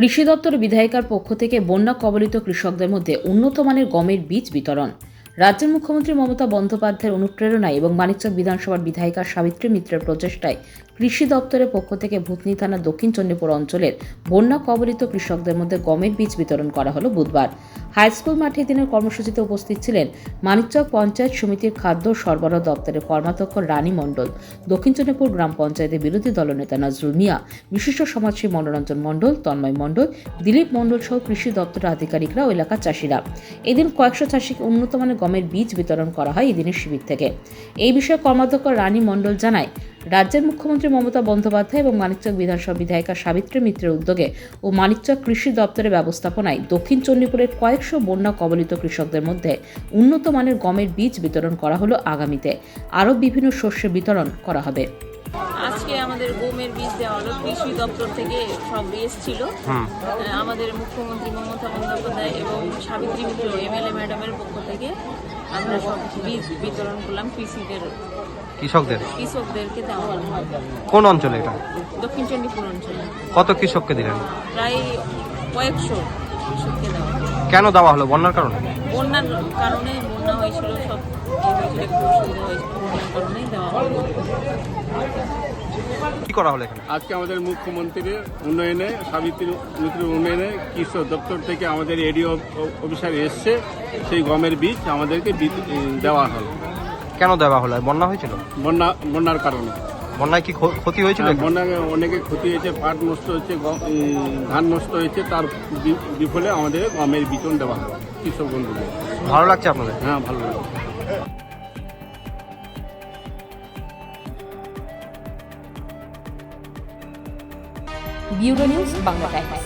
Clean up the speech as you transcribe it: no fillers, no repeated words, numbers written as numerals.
কৃষি দপ্তর বিধায়িকার পক্ষ থেকে বন্যা কবলিত কৃষকদের মধ্যে উন্নত মানের গমের বীজ বিতরণ। রাজ্যের মুখ্যমন্ত্রী মমতা বন্দ্যোপাধ্যায়ের অনুপ্রেরণায় এবং মানিকচক বিধানসভার বিধায়িকা সাবিত্রী মিত্রের প্রচেষ্টায় কৃষি দপ্তরের পক্ষ থেকে ভূতনি থানার দক্ষিণ চণ্ডীপুর অঞ্চলের বন্যা কবলিত কৃষকদের মধ্যে গমের বীজ বিতরণ করা হলো বুধবার। হাইস্কুল মাঠে দিনের কর্মসূচিতে উপস্থিত ছিলেন মানিকচক পঞ্চায়েত সমিতির খাদ্য সরবরাহ দপ্তরের কর্মাধ্যক্ষ রানী মণ্ডল, দক্ষিণ চণ্ডীপুর গ্রাম পঞ্চায়েতের বিরোধী দলনেতা নজরুল মিয়া, বিশিষ্ট সমাজসেবী মনোরঞ্জন মণ্ডল, তন্ময় মণ্ডল, দিলীপ মণ্ডল সহ কৃষি দপ্তরের আধিকারিকরা ও এলাকার চাষিরা। এদিন কয়েকশো চাষিকে উন্নত মানের গমের বীজ বিতরণ করা হয় এদিনের শিবির থেকে। এই বিষয়ে কর্মাধ্যক্ষ রানী মণ্ডল জানায়, রাজ্যের মুখ্যমন্ত্রী মমতা বন্দ্যোপাধ্যায় এবং মানিকচক বিধানসভা বিধায়িকা সাবিত্রী মিত্রের উদ্যোগে ও মানিকচক কৃষি দপ্তরের ব্যবস্থাপনায় দক্ষিণ চণ্ডীপুরের কয়েকশো বন্যা কবলিত কৃষকদের মধ্যে উন্নত মানের গমের বীজ বিতরণ করা হলো। আগামীতে আরও বিভিন্ন শস্যের বিতরণ করা হবে। আজকে আমাদের গমের বীজ দেওয়া হলো, কৃষি দপ্তর থেকে সব এসেছিল। আমাদের মুখ্যমন্ত্রী মমতা বন্দ্যোপাধ্যায় এবং সাবিত্রী মিত্র এমএলএ ম্যাডামের পক্ষ থেকে আমরা সব বীজ বিতরণ করলাম কৃষকদেরকে দেওয়া হলো। কোন অঞ্চলে এটা? দক্ষিণ চণ্ডীপুর অঞ্চলে কত কৃষককে দিলেন? প্রায় কয়েকশো কৃষককে দেওয়া হলো। কেন দেওয়া হলো? বন্যার কারণে? বন্যার কারণে বন্যা হয়েছিল, সব হয়েছিল, একটু অসুবিধা হয়েছিল, বন্যার কারণেই দেওয়া হলো। কি করা হলো এখানে? আজকে আমাদের মুখ্যমন্ত্রীর উন্নয়নে, সাবিত্রী মিত্রের উন্নয়নে কৃষক দপ্তর থেকে আমাদের এডিও অফিসার এসছে, সেই গমের বীজ আমাদেরকে দেওয়া হলো। কেন দেওয়া হলো? বন্যা হয়েছিল? বন্যার কারণে। বন্যায় কি ক্ষতি হয়েছিল? বন্যায় অনেকে ক্ষতি হয়েছে, পাট নষ্ট হয়েছে, ধান নষ্ট হয়েছে, তার বিফলে আমাদের গমের বিতরণ দেওয়া হলো কৃষক বন্ধুদের। ভালো লাগছে আপনাদের? হ্যাঁ, ভালো লাগছে। Bureau news, Bangla Times.